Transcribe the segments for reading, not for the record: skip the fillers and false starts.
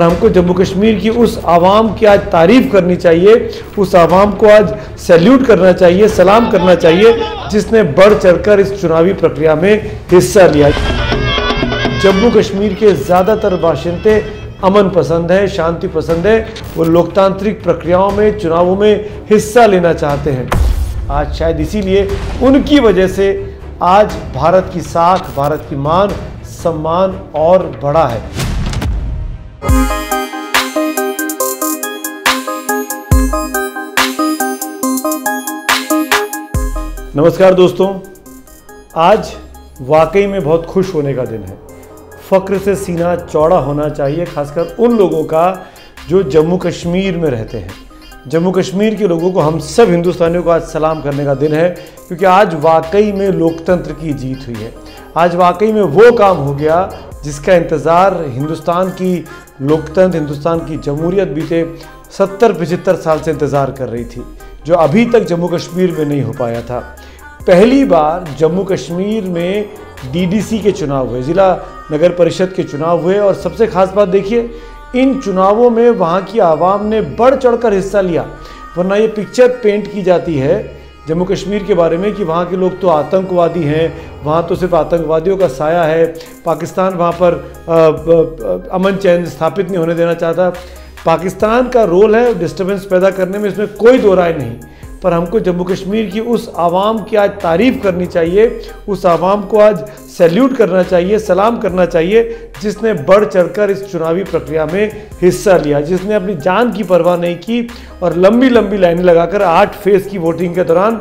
हमको जम्मू कश्मीर की उस आवाम की आज तारीफ करनी चाहिए, उस आवाम को आज सैल्यूट करना चाहिए, सलाम करना चाहिए जिसने बढ़ चढ़कर इस चुनावी प्रक्रिया में हिस्सा लिया। जम्मू कश्मीर के ज़्यादातर बाशिंदे अमन पसंद हैं, शांति पसंद है, वो लोकतांत्रिक प्रक्रियाओं में, चुनावों में हिस्सा लेना चाहते हैं। आज शायद इसीलिए उनकी वजह से आज भारत की साख, भारत की मान सम्मान और बढ़ा है। नमस्कार दोस्तों, आज वाकई में बहुत खुश होने का दिन है। फ़ख्र से सीना चौड़ा होना चाहिए, खासकर उन लोगों का जो जम्मू कश्मीर में रहते हैं। जम्मू कश्मीर के लोगों को, हम सब हिंदुस्तानियों को आज सलाम करने का दिन है, क्योंकि आज वाकई में लोकतंत्र की जीत हुई है। आज वाकई में वो काम हो गया जिसका इंतज़ार हिंदुस्तान की लोकतंत्र, हिंदुस्तान की जमहूरियत बीते 70-75 साल से इंतज़ार कर रही थी, जो अभी तक जम्मू कश्मीर में नहीं हो पाया था। पहली बार जम्मू कश्मीर में डीडीसी के चुनाव हुए, ज़िला नगर परिषद के चुनाव हुए, और सबसे खास बात देखिए, इन चुनावों में वहाँ की आवाम ने बढ़ चढ़कर हिस्सा लिया। वरना ये पिक्चर पेंट की जाती है जम्मू कश्मीर के बारे में कि वहाँ के लोग तो आतंकवादी हैं, वहाँ तो सिर्फ आतंकवादियों का साया है, पाकिस्तान वहाँ पर अमन चैन स्थापित नहीं होने देना चाहता। पाकिस्तान का रोल है डिस्टर्बेंस पैदा करने में, इसमें कोई दो राय नहीं। पर हमको जम्मू कश्मीर की उस आवाम की आज तारीफ़ करनी चाहिए, उस आवाम को आज सैल्यूट करना चाहिए, सलाम करना चाहिए जिसने बढ़ चढ़कर इस चुनावी प्रक्रिया में हिस्सा लिया, जिसने अपनी जान की परवाह नहीं की और लंबी लंबी लाइनें लगाकर 8 फेज़ की वोटिंग के दौरान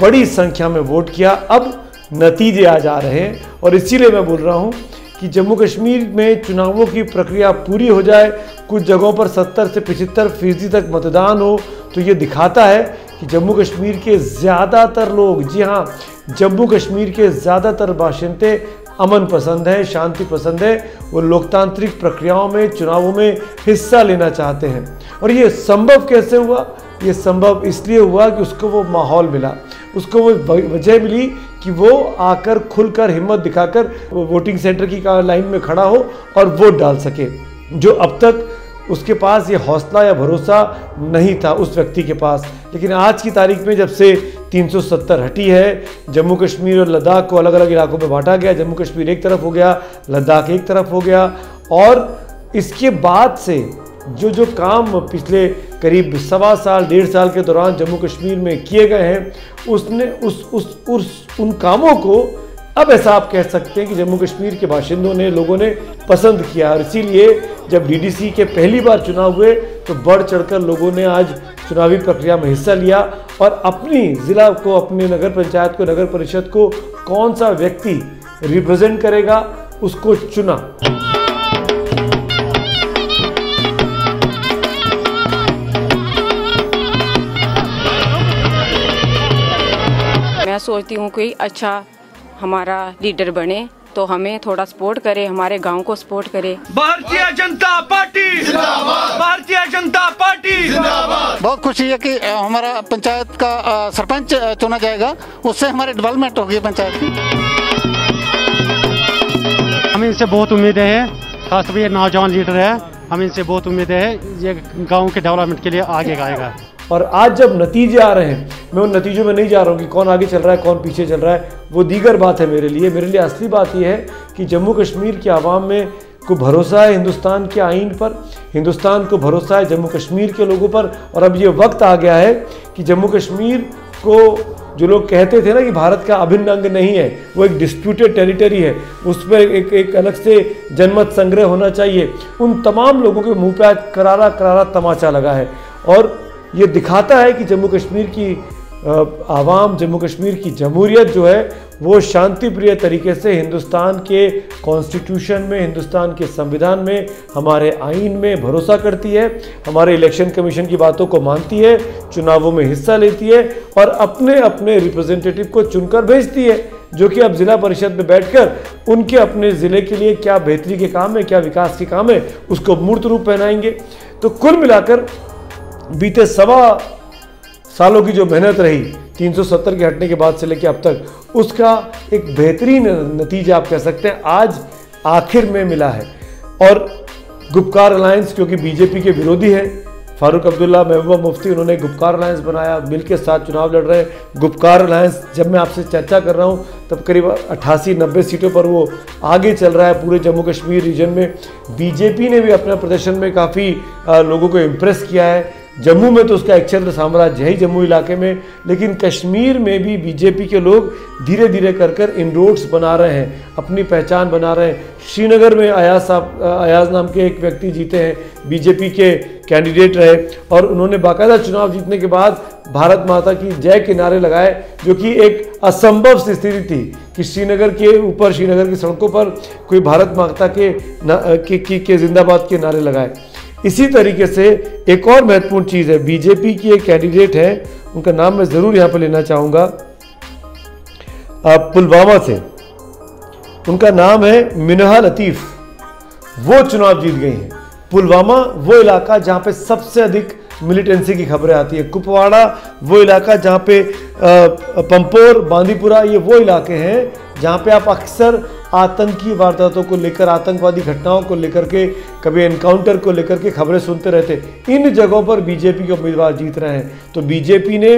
बड़ी संख्या में वोट किया। अब नतीजे आ जा रहे हैं और इसीलिए मैं बोल रहा हूँ कि जम्मू कश्मीर में चुनावों की प्रक्रिया पूरी हो जाए, कुछ जगहों पर 70 से 75% तक मतदान हो, तो ये दिखाता है कि जम्मू कश्मीर के ज़्यादातर लोग, जी हाँ, जम्मू कश्मीर के ज़्यादातर बाशिंदे अमन पसंद हैं, शांति पसंद है, वो लोकतांत्रिक प्रक्रियाओं में, चुनावों में हिस्सा लेना चाहते हैं। और ये संभव कैसे हुआ? ये संभव इसलिए हुआ कि उसको वो माहौल मिला, उसको वो वजह मिली कि वो आकर खुलकर हिम्मत दिखाकर वोटिंग सेंटर की लाइन में खड़ा हो और वोट डाल सके, जो अब तक उसके पास ये हौसला या भरोसा नहीं था उस व्यक्ति के पास। लेकिन आज की तारीख में जब से 370 हटी है, जम्मू कश्मीर और लद्दाख को अलग अलग इलाकों में बांटा गया, जम्मू कश्मीर एक तरफ हो गया, लद्दाख एक तरफ हो गया, और इसके बाद से जो काम पिछले करीब 1.25 साल, 1.5 साल के दौरान जम्मू कश्मीर में किए गए हैं, उसने उन कामों को अब ऐसा आप कह सकते हैं कि जम्मू कश्मीर के बाशिंदों ने, लोगों ने पसंद किया। और इसीलिए जब डीडीसी के पहली बार चुनाव हुए तो बढ़ चढ़कर लोगों ने आज चुनावी प्रक्रिया में हिस्सा लिया और अपनी ज़िला को, अपने नगर पंचायत को, नगर परिषद को कौन सा व्यक्ति रिप्रेजेंट करेगा उसको चुना। मैं सोचती हूँ कोई अच्छा हमारा लीडर बने तो हमें थोड़ा सपोर्ट करे, हमारे गांव को सपोर्ट करे। भारतीय जनता पार्टी जिंदाबाद, भारतीय जनता पार्टी जिंदाबाद। बहुत खुशी है कि हमारा पंचायत का सरपंच चुना जाएगा, उससे हमारी डेवलपमेंट होगी पंचायत की। हमें इनसे बहुत उम्मीदें हैं, खासकर ये नौजवान लीडर है, हम इनसे बहुत उम्मीदें हैं, ये गाँव के डेवलपमेंट के लिए आगे आएगा। और आज जब नतीजे आ रहे हैं, मैं उन नतीजों में नहीं जा रहा हूँ कि कौन आगे चल रहा है, कौन पीछे चल रहा है, वो दीगर बात है मेरे लिए असली बात यह है कि जम्मू कश्मीर की आवाम में को भरोसा है हिंदुस्तान के आईन पर, हिंदुस्तान को भरोसा है जम्मू कश्मीर के लोगों पर। और अब ये वक्त आ गया है कि जम्मू कश्मीर को, जो लोग कहते थे ना कि भारत का अभिन्न अंग नहीं है, वो एक डिस्प्यूटेड टेरिटरी है, उस पर एक अलग से जनमत संग्रह होना चाहिए, उन तमाम लोगों के मुँह पर आज करारा करारा तमाचा लगा है। और ये दिखाता है कि जम्मू कश्मीर की आवाम, जम्मू कश्मीर की जमहूरियत जो है वो शांति प्रिय तरीके से हिंदुस्तान के कॉन्स्टिट्यूशन में, हिंदुस्तान के संविधान में, हमारे आइन में भरोसा करती है, हमारे इलेक्शन कमीशन की बातों को मानती है, चुनावों में हिस्सा लेती है और अपने अपने रिप्रेजेंटेटिव को चुनकर भेजती है, जो कि अब जिला परिषद में बैठकर उनके अपने ज़िले के लिए क्या बेहतरी के काम है, क्या विकास के काम है, उसको मूर्त रूप पहनाएंगे। तो कुल मिलाकर बीते 1.25 सालों की जो मेहनत रही 370 के हटने के बाद से लेकर अब तक, उसका एक बेहतरीन नतीजा आप कह सकते हैं आज आखिर में मिला है। और गुपकार अलायंस क्योंकि बीजेपी के विरोधी हैं, फारूक अब्दुल्ला, महबूबा मुफ्ती, उन्होंने गुपकार अलायंस बनाया, मिल के साथ चुनाव लड़ रहे हैं। गुपकार अलायंस जब मैं आपसे चर्चा कर रहा हूँ तब करीब 88-90 सीटों पर वो आगे चल रहा है पूरे जम्मू कश्मीर रीजन में। बीजेपी ने भी अपने प्रदर्शन में काफ़ी लोगों को इम्प्रेस किया है। जम्मू में तो उसका एक छत्र साम्राज्य है ही जम्मू इलाके में, लेकिन कश्मीर में भी बीजेपी के लोग धीरे धीरे कर इनरोड्स बना रहे हैं, अपनी पहचान बना रहे हैं। श्रीनगर में अयाज नाम के एक व्यक्ति जीते हैं, बीजेपी के कैंडिडेट रहे, और उन्होंने बाकायदा चुनाव जीतने के बाद भारत माता की जय के नारे लगाए, जो कि एक असंभव सी स्थिति थी कि श्रीनगर के ऊपर, श्रीनगर की सड़कों पर कोई भारत माता के जिंदाबाद के नारे लगाए। इसी तरीके से एक और महत्वपूर्ण चीज़ है, बीजेपी की एक कैंडिडेट है, उनका नाम मैं ज़रूर यहाँ पर लेना चाहूँगा, पुलवामा से, उनका नाम है मिनहा लतीफ़। वो चुनाव जीत गई हैं। पुलवामा वो इलाका जहाँ पे सबसे अधिक मिलिटेंसी की खबरें आती है, कुपवाड़ा वो इलाका जहाँ पे पंपोर, बांदीपुरा, ये वो इलाके हैं जहाँ पे आप अक्सर आतंकी वारदातों को लेकर, आतंकवादी घटनाओं को लेकर के, कभी एनकाउंटर को लेकर के खबरें सुनते रहते। इन जगहों पर बीजेपी के उम्मीदवार जीत रहे हैं। तो बीजेपी ने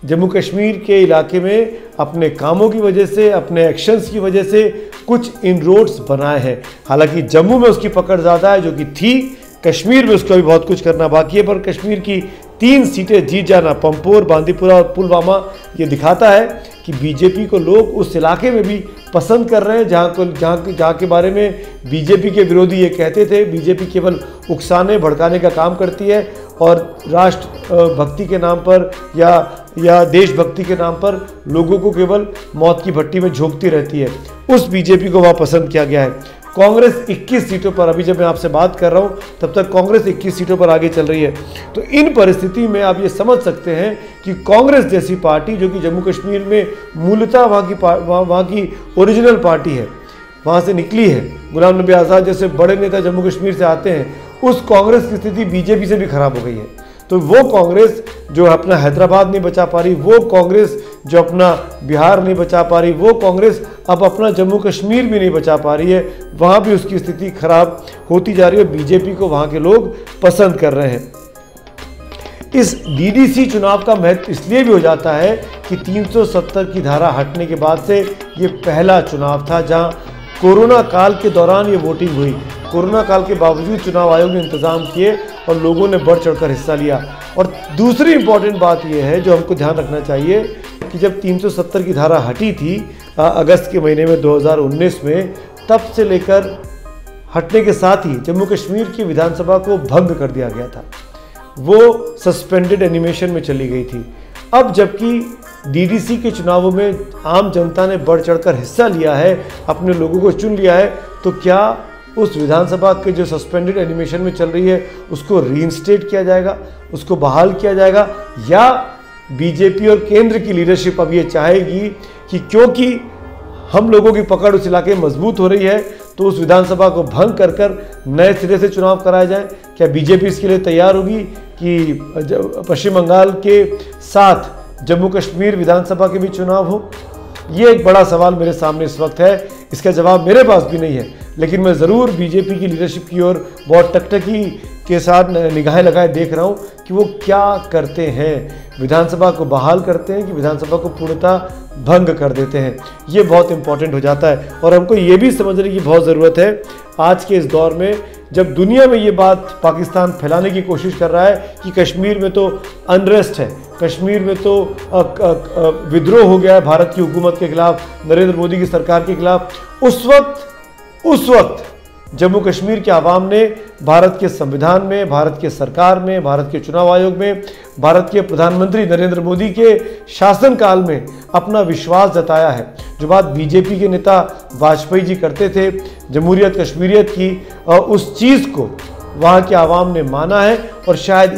जम्मू कश्मीर के इलाके में अपने कामों की वजह से, अपने एक्शंस की वजह से कुछ इनरोड्स बनाए हैं। हालांकि जम्मू में उसकी पकड़ ज़्यादा है, जो कि थी, कश्मीर में उसको भी बहुत कुछ करना बाकी है, पर कश्मीर की 3 सीटें जीत जाना, पंपोर, बांदीपुरा और पुलवामा, ये दिखाता है कि बीजेपी को लोग उस इलाके में भी पसंद कर रहे हैं जहाँ के बारे में बीजेपी के विरोधी ये कहते थे बीजेपी केवल उकसाने भड़काने का काम करती है और राष्ट्र भक्ति के नाम पर या देशभक्ति के नाम पर लोगों को केवल मौत की भट्टी में झोंकती रहती है। उस बीजेपी को वहाँ पसंद किया गया है। कांग्रेस 21 सीटों पर, अभी जब मैं आपसे बात कर रहा हूँ तब तक कांग्रेस 21 सीटों पर आगे चल रही है। तो इन परिस्थिति में आप ये समझ सकते हैं कि कांग्रेस जैसी पार्टी, जो कि जम्मू कश्मीर में मूलतः वहाँ की ओरिजिनल पार्टी है, वहाँ से निकली है, गुलाम नबी आज़ाद जैसे बड़े नेता जम्मू कश्मीर से आते हैं, उस कांग्रेस की स्थिति बीजेपी से भी खराब हो गई है। तो वो कांग्रेस जो अपना हैदराबाद नहीं बचा पा रही, वो कांग्रेस जो अपना बिहार नहीं बचा पा रही, वो कांग्रेस अब अपना जम्मू कश्मीर भी नहीं बचा पा रही है, वहाँ भी उसकी स्थिति खराब होती जा रही है। बीजेपी को वहाँ के लोग पसंद कर रहे हैं। इस डीडीसी चुनाव का महत्व इसलिए भी हो जाता है कि 370 की धारा हटने के बाद से ये पहला चुनाव था जहाँ कोरोना काल के दौरान ये वोटिंग हुई। कोरोना काल के बावजूद चुनाव आयोग ने इंतजाम किए और लोगों ने बढ़ चढ़कर हिस्सा लिया। और दूसरी इंपॉर्टेंट बात यह है जो हमको ध्यान रखना चाहिए कि जब 370 की धारा हटी थी अगस्त के महीने में 2019 में, तब से लेकर हटने के साथ ही जम्मू कश्मीर की विधानसभा को भंग कर दिया गया था, वो सस्पेंडेड एनिमेशन में चली गई थी। अब जबकि डीडीसी के चुनावों में आम जनता ने बढ़ चढ़कर हिस्सा लिया है, अपने लोगों को चुन लिया है, तो क्या उस विधानसभा के जो सस्पेंडेड एनिमेशन में चल रही है उसको रीइंस्टेट किया जाएगा, उसको बहाल किया जाएगा, या बीजेपी और केंद्र की लीडरशिप अब ये चाहेगी कि क्योंकि हम लोगों की पकड़ उस इलाके में मजबूत हो रही है तो उस विधानसभा को भंग कर नए सिरे से चुनाव कराया जाए? क्या बीजेपी इसके लिए तैयार होगी कि पश्चिम बंगाल के साथ जम्मू कश्मीर विधानसभा के भी चुनाव हो? ये एक बड़ा सवाल मेरे सामने इस वक्त है, इसका जवाब मेरे पास भी नहीं है, लेकिन मैं ज़रूर बीजेपी की लीडरशिप की ओर बहुत टकटकी के साथ निगाहें लगाए देख रहा हूँ कि वो क्या करते हैं, विधानसभा को बहाल करते हैं कि विधानसभा को पूर्णतः भंग कर देते हैं। ये बहुत इंपॉर्टेंट हो जाता है और हमको ये भी समझने की बहुत ज़रूरत है आज के इस दौर में, जब दुनिया में ये बात पाकिस्तान फैलाने की कोशिश कर रहा है कि कश्मीर में तो अनरेस्ट है, कश्मीर में तो विद्रोह हो गया है भारत की हुकूमत के खिलाफ, नरेंद्र मोदी की सरकार के खिलाफ। उस वक्त जम्मू कश्मीर के आवाम ने भारत के संविधान में, भारत के सरकार में, भारत के चुनाव आयोग में, भारत के प्रधानमंत्री नरेंद्र मोदी के शासनकाल में अपना विश्वास जताया है। जो बात बीजेपी के नेता वाजपेयी जी करते थे जमहूरियत कश्मीरियत की, उस चीज़ को वहाँ के आवाम ने माना है। और शायद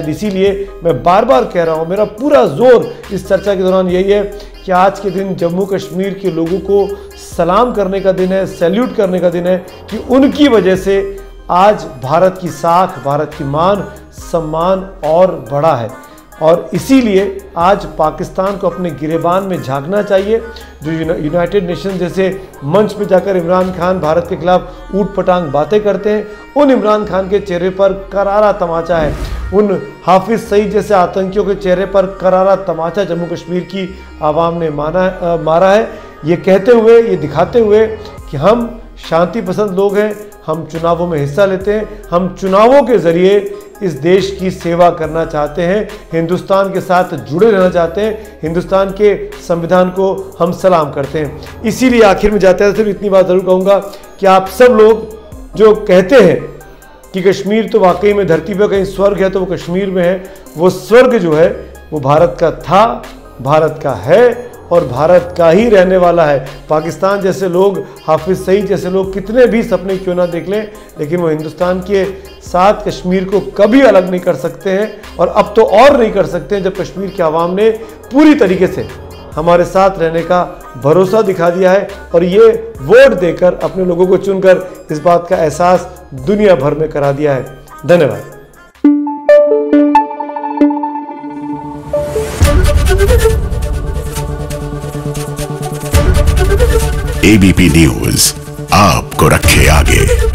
इसीलिए मैं बार बार कह रहा हूँ, मेरा पूरा जोर इस चर्चा के दौरान यही है कि आज के दिन जम्मू कश्मीर के लोगों को सलाम करने का दिन है, सैल्यूट करने का दिन है कि उनकी वजह से आज भारत की साख, भारत की मान, सम्मान और बढ़ा है। और इसीलिए आज पाकिस्तान को अपने गिरेबान में झांकना चाहिए। जो यूनाइटेड नेशन जैसे मंच पे जाकर इमरान खान भारत के खिलाफ ऊट पटांग बातें करते हैं, उन इमरान खान के चेहरे पर करारा तमाचा है। उन हाफिज सईद जैसे आतंकियों के चेहरे पर करारा तमाचा जम्मू कश्मीर की आवाम ने मारा है। ये कहते हुए, ये दिखाते हुए कि हम शांति पसंद लोग हैं, हम चुनावों में हिस्सा लेते हैं, हम चुनावों के ज़रिए इस देश की सेवा करना चाहते हैं, हिंदुस्तान के साथ जुड़े रहना चाहते हैं, हिंदुस्तान के संविधान को हम सलाम करते हैं। इसीलिए आखिर में जाते हैं सिर्फ इतनी बात ज़रूर कहूँगा कि आप सब लोग जो कहते हैं कि कश्मीर तो वाकई में धरती पर कहीं स्वर्ग है तो वो कश्मीर में है, वो स्वर्ग जो है वो भारत का था, भारत का है और भारत का ही रहने वाला है। पाकिस्तान जैसे लोग, हाफिज सईद जैसे लोग कितने भी सपने क्यों ना देख लें, लेकिन वो हिंदुस्तान के साथ कश्मीर को कभी अलग नहीं कर सकते हैं। और अब तो और नहीं कर सकते हैं जब कश्मीर की आवाम ने पूरी तरीके से हमारे साथ रहने का भरोसा दिखा दिया है और ये वोट देकर अपने लोगों को चुनकर इस बात का एहसास दुनिया भर में करा दिया है। धन्यवाद। एबीपी न्यूज आपको रखे आगे।